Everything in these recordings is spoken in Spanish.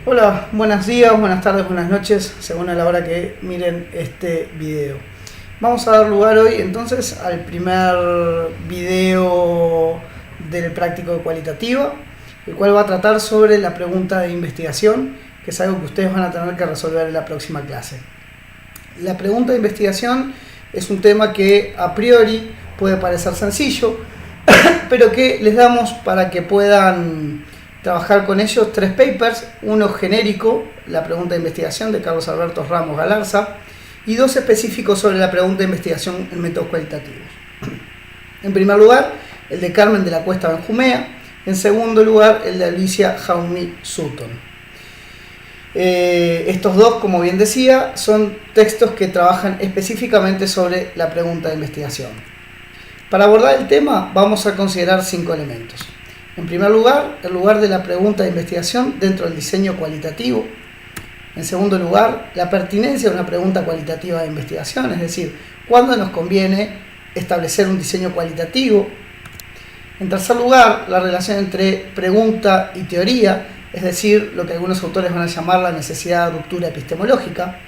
Hola, buenos días, buenas tardes, buenas noches, según a la hora que miren este video. Vamos a dar lugar hoy entonces al primer video del práctico de cualitativa, el cual va a tratar sobre la pregunta de investigación, que es algo que ustedes van a tener que resolver en la próxima clase. La pregunta de investigación es un tema que a priori puede parecer sencillo, pero que les damos para que puedan trabajar con ellos tres papers, uno genérico, la pregunta de investigación de Carlos Alberto Ramos Galarza, y dos específicos sobre la pregunta de investigación en métodos cualitativos. En primer lugar, el de Carmen de la Cuesta Benjumea, en segundo lugar, el de Alicia Jaume Sutton. Estos dos, como bien decía, son textos que trabajan específicamente sobre la pregunta de investigación. Para abordar el tema vamos a considerar 5 elementos. En primer lugar, el lugar de la pregunta de investigación dentro del diseño cualitativo. En segundo lugar, la pertinencia de una pregunta cualitativa de investigación, es decir, cuándo nos conviene establecer un diseño cualitativo. En tercer lugar, la relación entre pregunta y teoría, es decir, lo que algunos autores van a llamar la necesidad de ruptura epistemológica.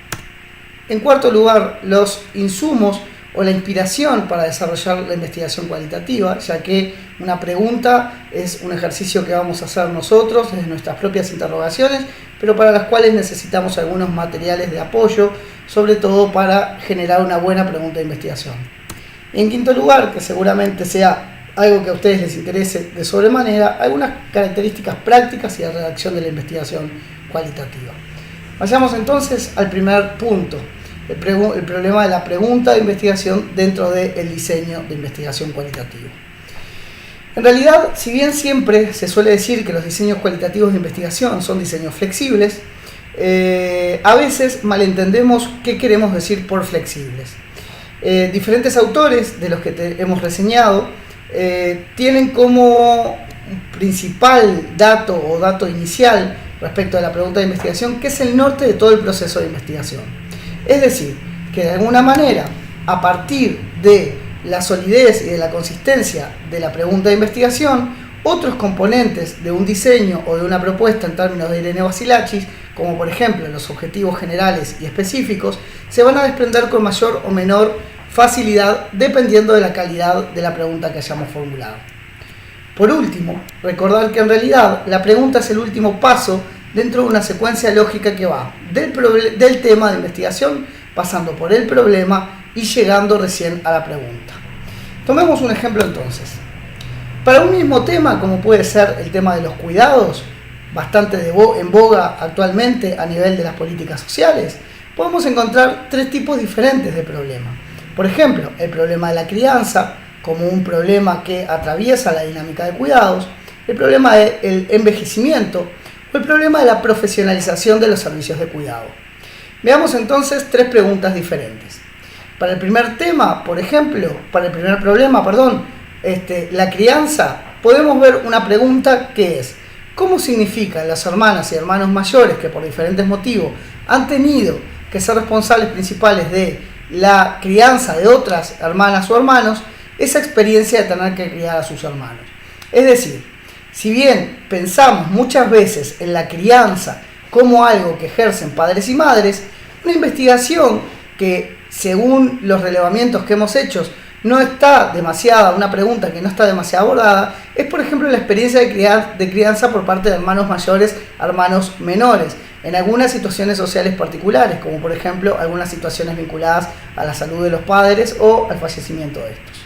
En cuarto lugar, los insumos o la inspiración para desarrollar la investigación cualitativa, ya que una pregunta es un ejercicio que vamos a hacer nosotros desde nuestras propias interrogaciones, pero para las cuales necesitamos algunos materiales de apoyo, sobre todo para generar una buena pregunta de investigación. Y en quinto lugar, que seguramente sea algo que a ustedes les interese de sobremanera, algunas características prácticas y de redacción de la investigación cualitativa. Vayamos entonces al primer punto. El problema de la pregunta de investigación dentro del diseño de investigación cualitativa. En realidad, si bien siempre se suele decir que los diseños cualitativos de investigación son diseños flexibles, a veces malentendemos qué queremos decir por flexibles. Diferentes autores de los que hemos reseñado tienen como principal dato o dato inicial respecto a la pregunta de investigación que es el norte de todo el proceso de investigación. Es decir, que de alguna manera, a partir de la solidez y de la consistencia de la pregunta de investigación, otros componentes de un diseño o de una propuesta en términos de Irene Vasilachis, como por ejemplo los objetivos generales y específicos, se van a desprender con mayor o menor facilidad dependiendo de la calidad de la pregunta que hayamos formulado. Por último, recordar que en realidad la pregunta es el último paso dentro de una secuencia lógica que va del tema de investigación, pasando por el problema y llegando recién a la pregunta. Tomemos un ejemplo entonces. Para un mismo tema, como puede ser el tema de los cuidados, bastante en boga actualmente a nivel de las políticas sociales, podemos encontrar tres tipos diferentes de problema. Por ejemplo, el problema de la crianza, como un problema que atraviesa la dinámica de cuidados, el problema del envejecimiento, el problema de la profesionalización de los servicios de cuidado. Veamos entonces tres preguntas diferentes. Para el primer tema, por ejemplo, para el primer problema, la crianza, podemos ver una pregunta que es: ¿cómo significan las hermanas y hermanos mayores que por diferentes motivos han tenido que ser responsables principales de la crianza de otras hermanas o hermanos esa experiencia de tener que criar a sus hermanos? Es decir, si bien pensamos muchas veces en la crianza como algo que ejercen padres y madres, una investigación que, según los relevamientos que hemos hecho, una pregunta que no está demasiado abordada, es por ejemplo la experiencia de crianza por parte de hermanos mayores a hermanos menores, en algunas situaciones sociales particulares, como por ejemplo algunas situaciones vinculadas a la salud de los padres o al fallecimiento de estos.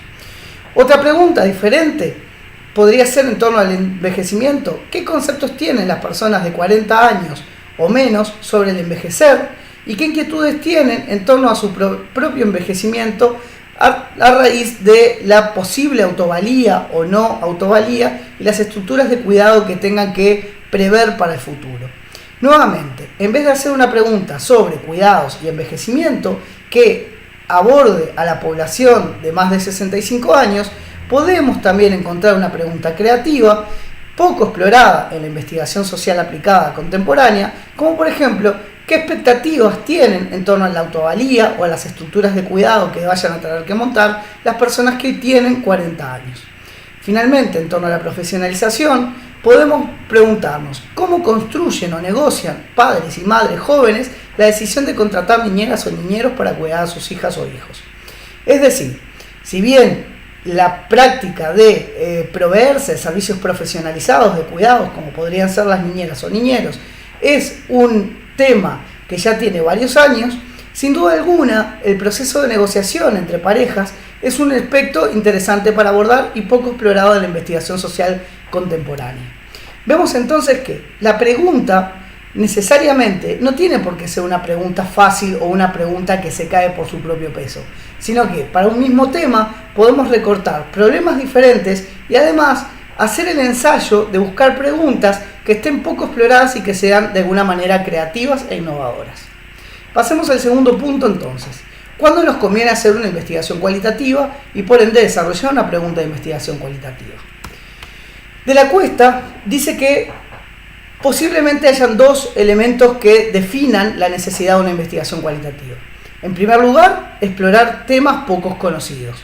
Otra pregunta diferente podría ser en torno al envejecimiento. ¿Qué conceptos tienen las personas de 40 años o menos sobre el envejecer? ¿Y qué inquietudes tienen en torno a su propio envejecimiento a raíz de la posible autovalía o no autovalía y las estructuras de cuidado que tengan que prever para el futuro? Nuevamente, en vez de hacer una pregunta sobre cuidados y envejecimiento que aborde a la población de más de 65 años, podemos también encontrar una pregunta creativa, poco explorada en la investigación social aplicada contemporánea, como por ejemplo, ¿qué expectativas tienen en torno a la autovalía o a las estructuras de cuidado que vayan a tener que montar las personas que tienen 40 años? Finalmente, en torno a la profesionalización, podemos preguntarnos cómo construyen o negocian padres y madres jóvenes la decisión de contratar niñeras o niñeros para cuidar a sus hijas o hijos. Es decir, si bien la práctica de proveerse de servicios profesionalizados de cuidados, como podrían ser las niñeras o niñeros, es un tema que ya tiene varios años, sin duda alguna el proceso de negociación entre parejas es un aspecto interesante para abordar y poco explorado en la investigación social contemporánea. Vemos entonces que la pregunta necesariamente no tiene por qué ser una pregunta fácil o una pregunta que se cae por su propio peso, sino que para un mismo tema podemos recortar problemas diferentes y además hacer el ensayo de buscar preguntas que estén poco exploradas y que sean de alguna manera creativas e innovadoras. Pasemos al segundo punto entonces. ¿Cuándo nos conviene hacer una investigación cualitativa y por ende desarrollar una pregunta de investigación cualitativa? De la Cuesta dice que posiblemente hayan dos elementos que definan la necesidad de una investigación cualitativa. En primer lugar, explorar temas pocos conocidos.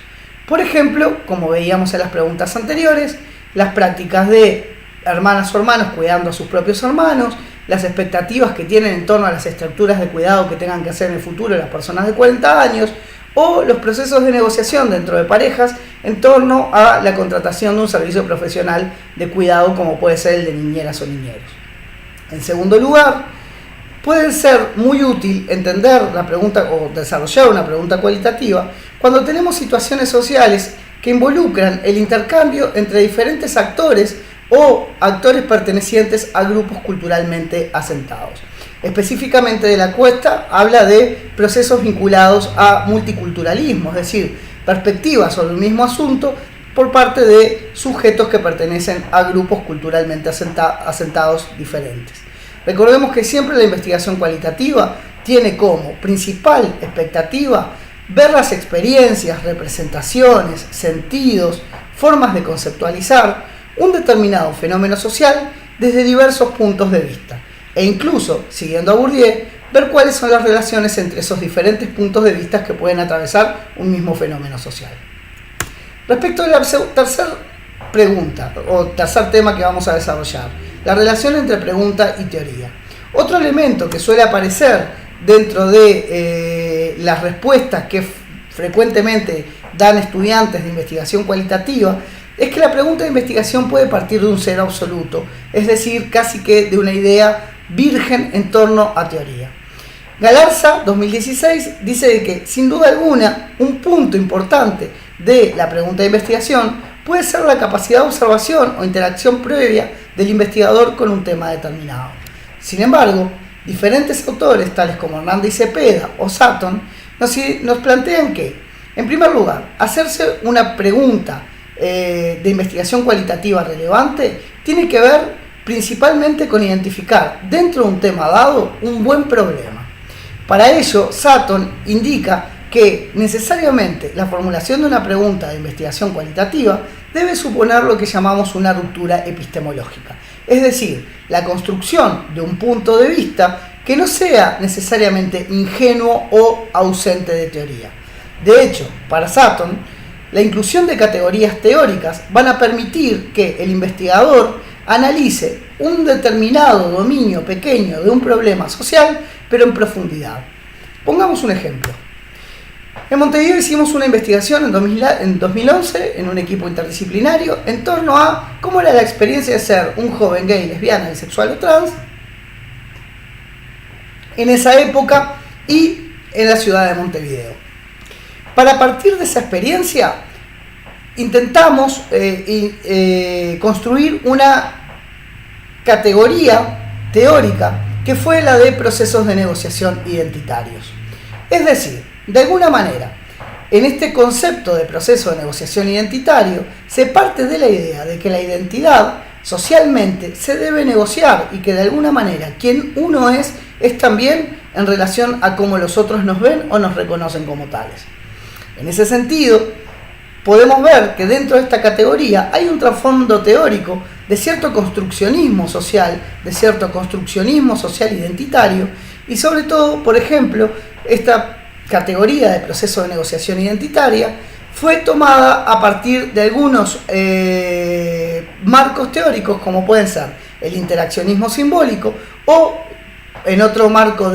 Por ejemplo, como veíamos en las preguntas anteriores, las prácticas de hermanas o hermanos cuidando a sus propios hermanos, las expectativas que tienen en torno a las estructuras de cuidado que tengan que hacer en el futuro las personas de 40 años, o los procesos de negociación dentro de parejas en torno a la contratación de un servicio profesional de cuidado como puede ser el de niñeras o niñeros. En segundo lugar, puede ser muy útil entender la pregunta o desarrollar una pregunta cualitativa cuando tenemos situaciones sociales que involucran el intercambio entre diferentes actores o actores pertenecientes a grupos culturalmente asentados. Específicamente de la Cuesta habla de procesos vinculados a multiculturalismo, es decir, perspectivas sobre el mismo asunto por parte de sujetos que pertenecen a grupos culturalmente asentados diferentes. Recordemos que siempre la investigación cualitativa tiene como principal expectativa ver las experiencias, representaciones, sentidos, formas de conceptualizar un determinado fenómeno social desde diversos puntos de vista e incluso, siguiendo a Bourdieu, ver cuáles son las relaciones entre esos diferentes puntos de vista que pueden atravesar un mismo fenómeno social. Respecto a la tercera pregunta o tercer tema que vamos a desarrollar, la relación entre pregunta y teoría. Otro elemento que suele aparecer dentro de las respuestas que frecuentemente dan estudiantes de investigación cualitativa es que la pregunta de investigación puede partir de un cero absoluto, es decir, casi que de una idea virgen en torno a teoría. Galarza, 2016, dice de que, sin duda alguna, un punto importante de la pregunta de investigación puede ser la capacidad de observación o interacción previa del investigador con un tema determinado. Sin embargo, diferentes autores, tales como Hernández y Cepeda o Sutton, nos plantean que, en primer lugar, hacerse una pregunta de investigación cualitativa relevante tiene que ver principalmente con identificar dentro de un tema dado un buen problema. Para ello, Sutton indica que necesariamente la formulación de una pregunta de investigación cualitativa debe suponer lo que llamamos una ruptura epistemológica, es decir, la construcción de un punto de vista que no sea necesariamente ingenuo o ausente de teoría. De hecho, para Sutton, la inclusión de categorías teóricas van a permitir que el investigador analice un determinado dominio pequeño de un problema social, pero en profundidad. Pongamos un ejemplo. En Montevideo hicimos una investigación en 2011 en un equipo interdisciplinario en torno a cómo era la experiencia de ser un joven gay, lesbiana, bisexual o trans en esa época y en la ciudad de Montevideo. Para partir de esa experiencia intentamos construir una categoría teórica que fue la de procesos de negociación identitarios. Es decir, de alguna manera, en este concepto de proceso de negociación identitario se parte de la idea de que la identidad socialmente se debe negociar y que de alguna manera quien uno es también en relación a cómo los otros nos ven o nos reconocen como tales. En ese sentido, podemos ver que dentro de esta categoría hay un trasfondo teórico de cierto construccionismo social identitario y sobre todo, por ejemplo, esta categoría de proceso de negociación identitaria fue tomada a partir de algunos marcos teóricos, como pueden ser el interaccionismo simbólico o en otro marco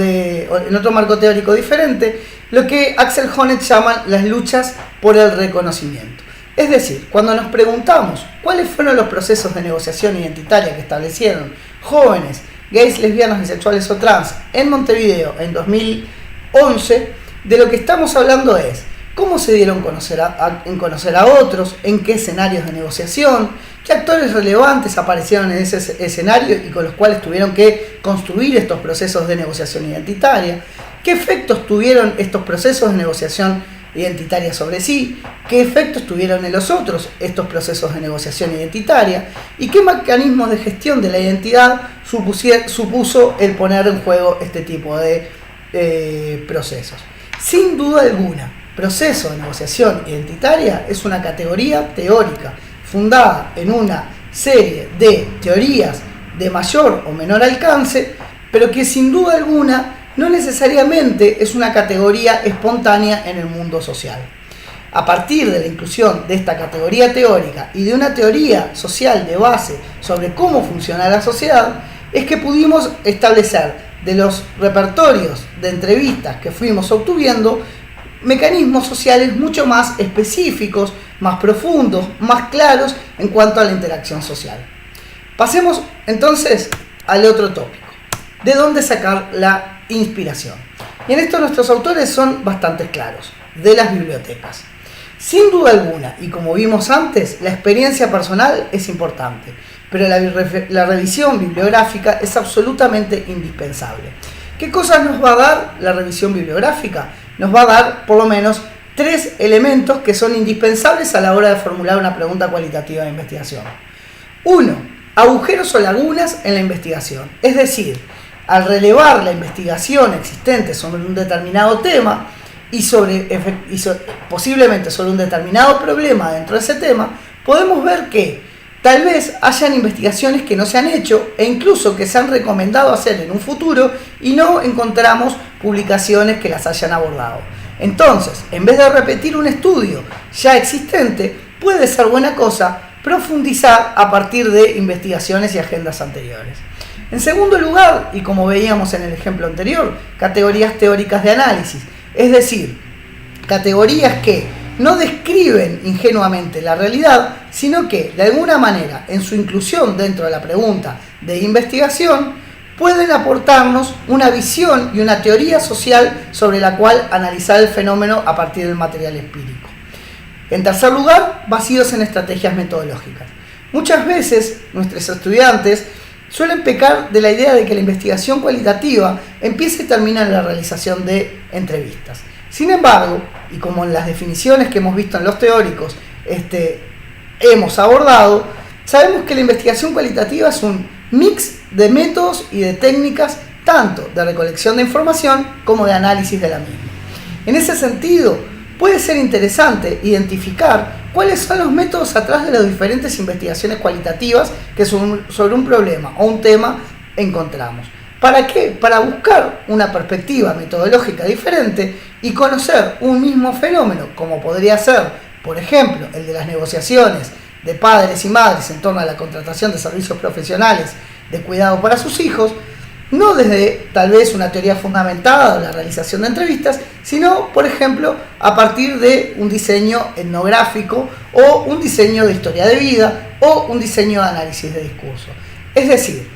teórico diferente, lo que Axel Honneth llama las luchas por el reconocimiento. Es decir, cuando nos preguntamos cuáles fueron los procesos de negociación identitaria que establecieron jóvenes, gays, lesbianas, bisexuales o trans en Montevideo en 2011, de lo que estamos hablando es cómo se dieron en conocer a otros, en qué escenarios de negociación, qué actores relevantes aparecieron en ese escenario y con los cuales tuvieron que construir estos procesos de negociación identitaria, qué efectos tuvieron estos procesos de negociación identitaria sobre sí, qué efectos tuvieron en los otros estos procesos de negociación identitaria y qué mecanismos de gestión de la identidad supuso el poner en juego este tipo de procesos. Sin duda alguna, proceso de negociación identitaria es una categoría teórica fundada en una serie de teorías de mayor o menor alcance, pero que sin duda alguna no necesariamente es una categoría espontánea en el mundo social. A partir de la inclusión de esta categoría teórica y de una teoría social de base sobre cómo funciona la sociedad, es que pudimos establecer de los repertorios de entrevistas que fuimos obteniendo mecanismos sociales mucho más específicos, más profundos, más claros en cuanto a la interacción social. Pasemos entonces al otro tópico. ¿De dónde sacar la inspiración? Y en esto nuestros autores son bastante claros, de las bibliotecas. Sin duda alguna, y como vimos antes, la experiencia personal es importante, pero la revisión bibliográfica es absolutamente indispensable. ¿Qué cosas nos va a dar la revisión bibliográfica? Nos va a dar por lo menos 3 elementos que son indispensables a la hora de formular una pregunta cualitativa de investigación. 1. Agujeros o lagunas en la investigación. Es decir, al relevar la investigación existente sobre un determinado tema y posiblemente sobre un determinado problema dentro de ese tema, podemos ver que tal vez hayan investigaciones que no se han hecho e incluso que se han recomendado hacer en un futuro y no encontramos publicaciones que las hayan abordado. Entonces, en vez de repetir un estudio ya existente, puede ser buena cosa profundizar a partir de investigaciones y agendas anteriores. En segundo lugar, y como veíamos en el ejemplo anterior, categorías teóricas de análisis, es decir, categorías que no describen ingenuamente la realidad, sino que, de alguna manera, en su inclusión dentro de la pregunta de investigación, pueden aportarnos una visión y una teoría social sobre la cual analizar el fenómeno a partir del material empírico. En tercer lugar, vacíos en estrategias metodológicas. Muchas veces, nuestros estudiantes suelen pecar de la idea de que la investigación cualitativa empieza y termina en la realización de entrevistas. Sin embargo, y como en las definiciones que hemos visto en los teóricos hemos abordado, sabemos que la investigación cualitativa es un mix de métodos y de técnicas, tanto de recolección de información como de análisis de la misma. En ese sentido, puede ser interesante identificar cuáles son los métodos atrás de las diferentes investigaciones cualitativas que sobre un problema o un tema encontramos. ¿Para qué? Para buscar una perspectiva metodológica diferente y conocer un mismo fenómeno, como podría ser, por ejemplo, el de las negociaciones de padres y madres en torno a la contratación de servicios profesionales de cuidado para sus hijos, no desde tal vez una teoría fundamentada de la realización de entrevistas, sino, por ejemplo, a partir de un diseño etnográfico o un diseño de historia de vida o un diseño de análisis de discurso. Es decir,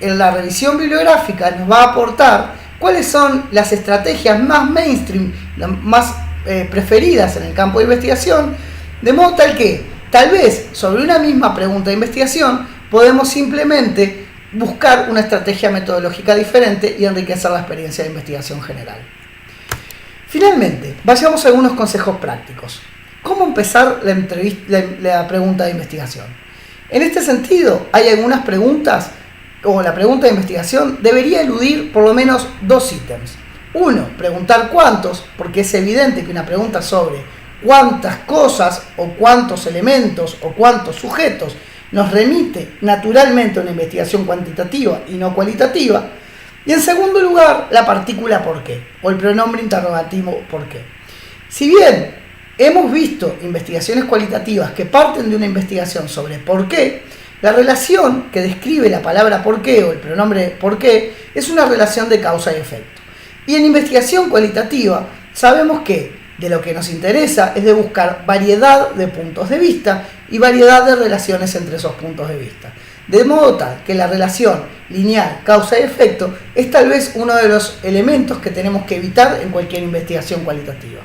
en la revisión bibliográfica nos va a aportar cuáles son las estrategias más mainstream, las más preferidas en el campo de investigación, de modo tal que tal vez sobre una misma pregunta de investigación podemos simplemente buscar una estrategia metodológica diferente y enriquecer la experiencia de investigación general. Finalmente, vayamos a algunos consejos prácticos. ¿Cómo empezar la pregunta de investigación? En este sentido, hay algunas preguntas, o la pregunta de investigación debería eludir por lo menos 2 ítems. 1, preguntar cuántos, porque es evidente que una pregunta sobre cuántas cosas o cuántos elementos o cuántos sujetos nos remite naturalmente a una investigación cuantitativa y no cualitativa. Y en segundo lugar, la partícula por qué, o el pronombre interrogativo por qué. Si bien hemos visto investigaciones cualitativas que parten de una investigación sobre por qué, la relación que describe la palabra por qué o el pronombre por qué es una relación de causa y efecto. Y en investigación cualitativa sabemos que de lo que nos interesa es de buscar variedad de puntos de vista y variedad de relaciones entre esos puntos de vista. De modo tal que la relación lineal causa y efecto es tal vez uno de los elementos que tenemos que evitar en cualquier investigación cualitativa.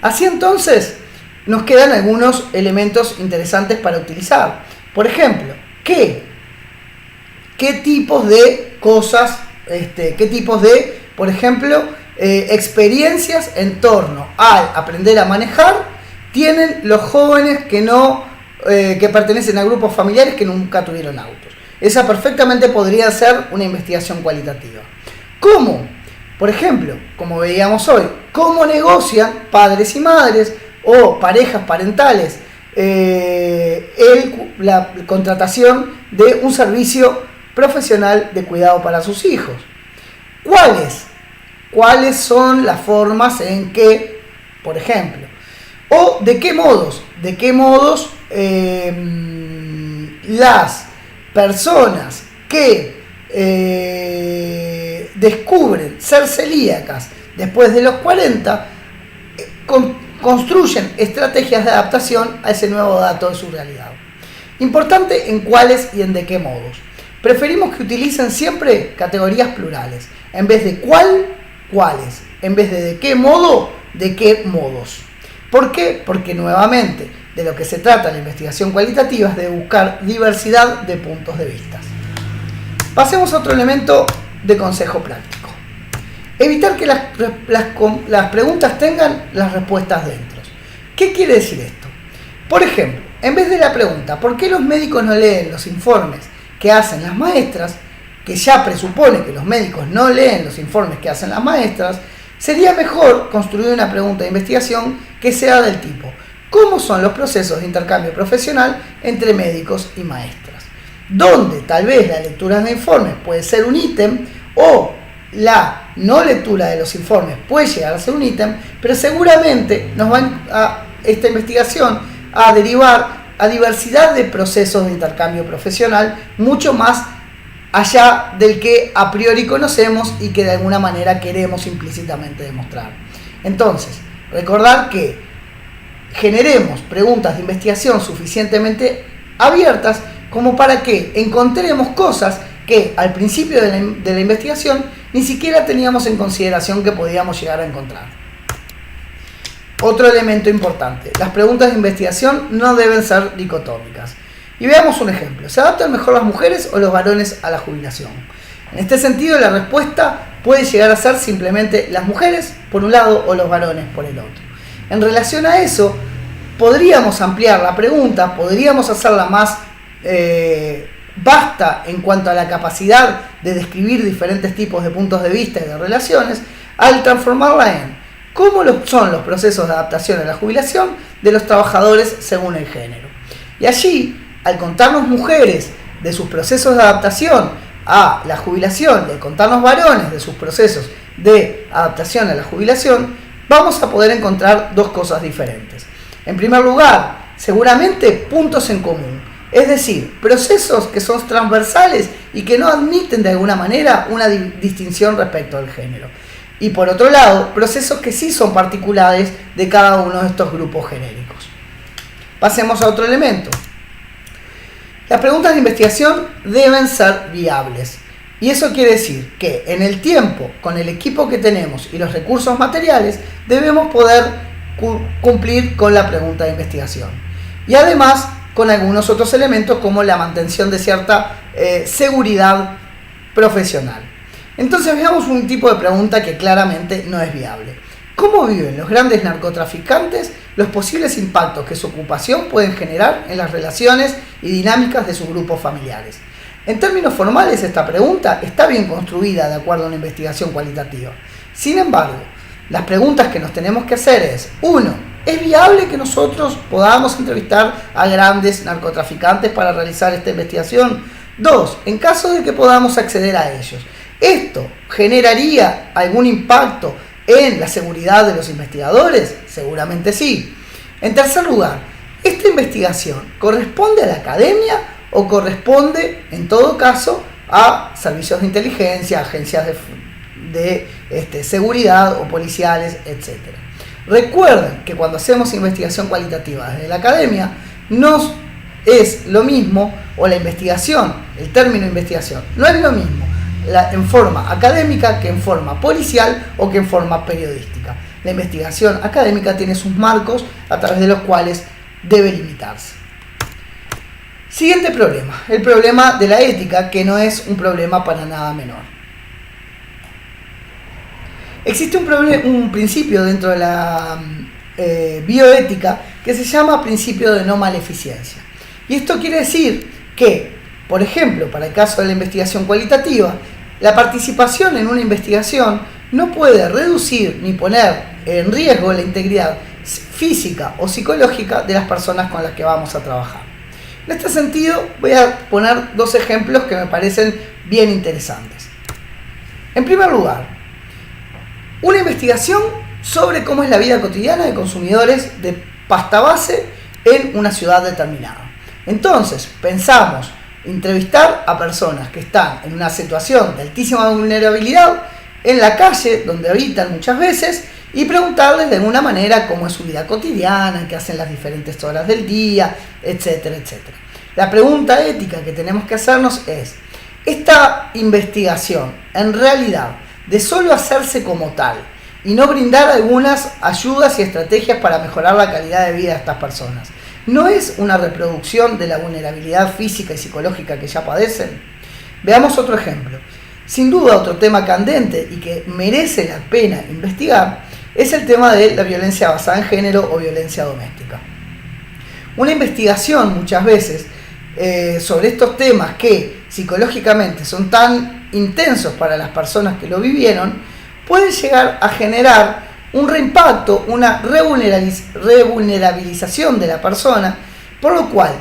Así entonces, nos quedan algunos elementos interesantes para utilizar. Por ejemplo, ¿qué tipos de cosas, qué tipos de, por ejemplo, experiencias en torno al aprender a manejar tienen los jóvenes que pertenecen a grupos familiares que nunca tuvieron autos? Esa perfectamente podría ser una investigación cualitativa. ¿Cómo? Por ejemplo, como veíamos hoy, ¿cómo negocian padres y madres o parejas parentales la contratación de un servicio profesional de cuidado para sus hijos? ¿Cuáles son las formas en que, por ejemplo, o de qué modos las personas que descubren ser celíacas después de los 40 construyen estrategias de adaptación a ese nuevo dato de su realidad? Importante en cuáles y en de qué modos. Preferimos que utilicen siempre categorías plurales. En vez de cuáles. En vez de qué modo, de qué modos. ¿Por qué? Porque nuevamente de lo que se trata la investigación cualitativa es de buscar diversidad de puntos de vista. Pasemos a otro elemento de consejo práctico. Evitar que las preguntas tengan las respuestas dentro. ¿Qué quiere decir esto? Por ejemplo, en vez de la pregunta ¿por qué los médicos no leen los informes que hacen las maestras?, que ya presupone que los médicos no leen los informes que hacen las maestras, sería mejor construir una pregunta de investigación que sea del tipo ¿cómo son los procesos de intercambio profesional entre médicos y maestras? Donde tal vez la lectura de informes puede ser un ítem o la no lectura de los informes puede llegar a ser un ítem, pero seguramente nos va esta investigación a derivar a diversidad de procesos de intercambio profesional mucho más allá del que a priori conocemos y que de alguna manera queremos implícitamente demostrar. Entonces, recordar que generemos preguntas de investigación suficientemente abiertas como para que encontremos cosas que al principio de la investigación ni siquiera teníamos en consideración que podíamos llegar a encontrar. Otro elemento importante, las preguntas de investigación no deben ser dicotómicas. Y veamos un ejemplo. ¿Se adaptan mejor las mujeres o los varones a la jubilación? En este sentido, la respuesta puede llegar a ser simplemente las mujeres por un lado o los varones por el otro. En relación a eso, podríamos ampliar la pregunta, podríamos hacerla más vasta en cuanto a la capacidad de describir diferentes tipos de puntos de vista y de relaciones, al transformarla en ¿cómo son los procesos de adaptación a la jubilación de los trabajadores según el género? Y allí, al contarnos mujeres de sus procesos de adaptación a la jubilación y al contarnos varones de sus procesos de adaptación a la jubilación, vamos a poder encontrar dos cosas diferentes. En primer lugar, seguramente puntos en común, es decir, procesos que son transversales y que no admiten de alguna manera una distinción respecto al género. Y por otro lado, procesos que sí son particulares de cada uno de estos grupos genéricos. Pasemos a otro elemento. Las preguntas de investigación deben ser viables. Y eso quiere decir que en el tiempo, con el equipo que tenemos y los recursos materiales, debemos poder cumplir con la pregunta de investigación. Y además, con algunos otros elementos como la mantención de cierta seguridad profesional. Entonces veamos un tipo de pregunta que claramente no es viable. ¿Cómo viven los grandes narcotraficantes los posibles impactos que su ocupación pueden generar en las relaciones y dinámicas de sus grupos familiares? En términos formales, esta pregunta está bien construida de acuerdo a una investigación cualitativa. Sin embargo, las preguntas que nos tenemos que hacer es: 1. ¿Es viable que nosotros podamos entrevistar a grandes narcotraficantes para realizar esta investigación? 2. En caso de que podamos acceder a ellos, ¿esto generaría algún impacto en la seguridad de los investigadores? Seguramente sí. En tercer lugar, ¿esta investigación corresponde a la academia o corresponde, en todo caso, a servicios de inteligencia, agencias de seguridad o policiales, etc.? Recuerden que cuando hacemos investigación cualitativa desde la academia, no es lo mismo, o la investigación, el término investigación, no es lo mismo en forma académica que en forma policial o que en forma periodística. La investigación académica tiene sus marcos a través de los cuales debe limitarse. Siguiente problema, el problema de la ética, que no es un problema para nada menor. Existe un principio dentro de la bioética que se llama principio de no maleficencia. Y esto quiere decir que, por ejemplo, para el caso de la investigación cualitativa, la participación en una investigación no puede reducir ni poner en riesgo la integridad física o psicológica de las personas con las que vamos a trabajar. En este sentido, voy a poner dos ejemplos que me parecen bien interesantes. En primer lugar, una investigación sobre cómo es la vida cotidiana de consumidores de pasta base en una ciudad determinada. Entonces, pensamos entrevistar a personas que están en una situación de altísima vulnerabilidad en la calle donde habitan muchas veces y preguntarles de alguna manera cómo es su vida cotidiana, qué hacen las diferentes horas del día, etcétera, etcétera. La pregunta ética que tenemos que hacernos es: ¿esta investigación en realidad, de solo hacerse como tal y no brindar algunas ayudas y estrategias para mejorar la calidad de vida de estas personas, no es una reproducción de la vulnerabilidad física y psicológica que ya padecen? Veamos otro ejemplo. Sin duda, otro tema candente y que merece la pena investigar es el tema de la violencia basada en género o violencia doméstica. Una investigación muchas veces sobre estos temas que psicológicamente son tan intensos para las personas que lo vivieron, puede llegar a generar un reimpacto, una revulnerabilización de la persona, por lo cual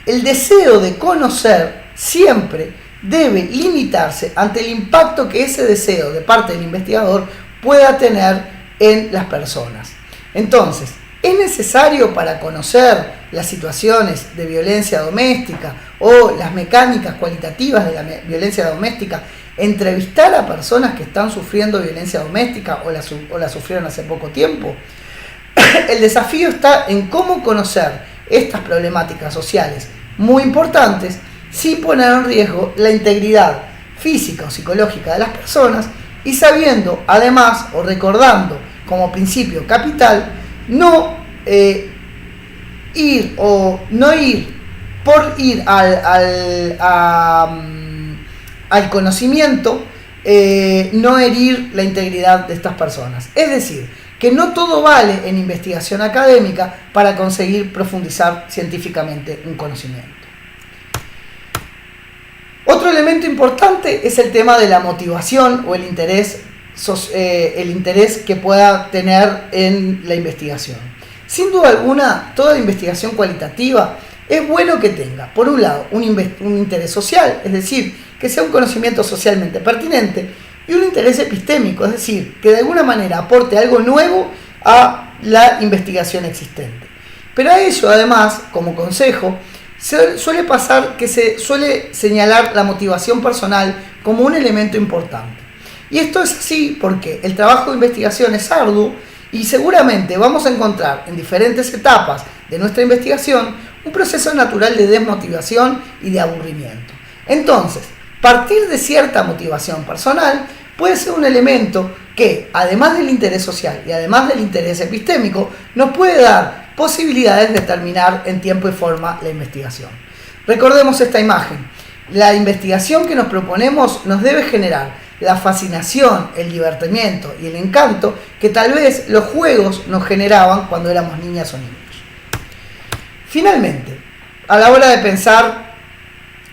el deseo de conocer siempre debe limitarse ante el impacto que ese deseo de parte del investigador pueda tener en las personas. Entonces, ¿es necesario, para conocer las situaciones de violencia doméstica o las mecánicas cualitativas de la violencia doméstica, entrevistar a personas que están sufriendo violencia doméstica o la sufrieron hace poco tiempo? El desafío está en cómo conocer estas problemáticas sociales muy importantes sin poner en riesgo la integridad física o psicológica de las personas, y sabiendo además, o recordando como principio capital, no ir al conocimiento, no herir la integridad de estas personas. Es decir, que no todo vale en investigación académica para conseguir profundizar científicamente un conocimiento. Otro elemento importante es el tema de la motivación o el interés que pueda tener en la investigación. Sin duda alguna, toda investigación cualitativa es bueno que tenga, por un lado, un interés social, es decir, que sea un conocimiento socialmente pertinente, y un interés epistémico, es decir, que de alguna manera aporte algo nuevo a la investigación existente. Pero a ello, además, como consejo, suele pasar que se suele señalar la motivación personal como un elemento importante. Y esto es así porque el trabajo de investigación es arduo y seguramente vamos a encontrar en diferentes etapas de nuestra investigación un proceso natural de desmotivación y de aburrimiento. Entonces, partir de cierta motivación personal puede ser un elemento que, además del interés social y además del interés epistémico, nos puede dar posibilidades de terminar en tiempo y forma la investigación. Recordemos esta imagen. La investigación que nos proponemos nos debe generar la fascinación, el divertimiento y el encanto que tal vez los juegos nos generaban cuando éramos niñas o niños. Finalmente, a la hora de pensar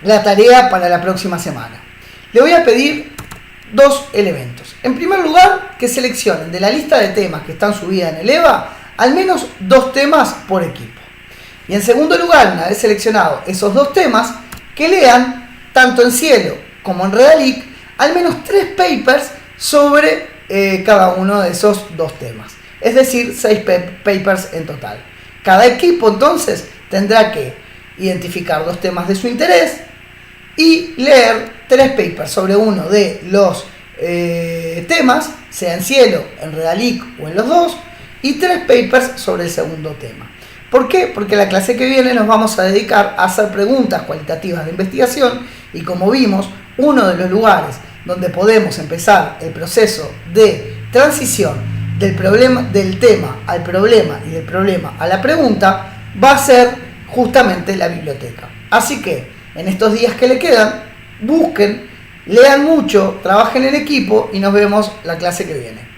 la tarea para la próxima semana, le voy a pedir dos elementos. En primer lugar, que seleccionen de la lista de temas que están subidas en el EVA al menos 2 temas por equipo. Y en segundo lugar, una vez seleccionados esos 2 temas, que lean tanto en Cielo como en Redalic al menos 3 papers sobre cada uno de esos 2 temas. Es decir, 6 papers en total. Cada equipo entonces tendrá que identificar 2 temas de su interés y leer 3 papers sobre uno de los temas, sea en Cielo, en Redalic o en los 2, y 3 papers sobre el segundo tema. ¿Por qué? Porque la clase que viene nos vamos a dedicar a hacer preguntas cualitativas de investigación y, como vimos, uno de los lugares donde podemos empezar el proceso de transición del tema al problema y del problema a la pregunta va a ser justamente la biblioteca. Así que en estos días que le quedan, busquen, lean mucho, trabajen en equipo y nos vemos la clase que viene.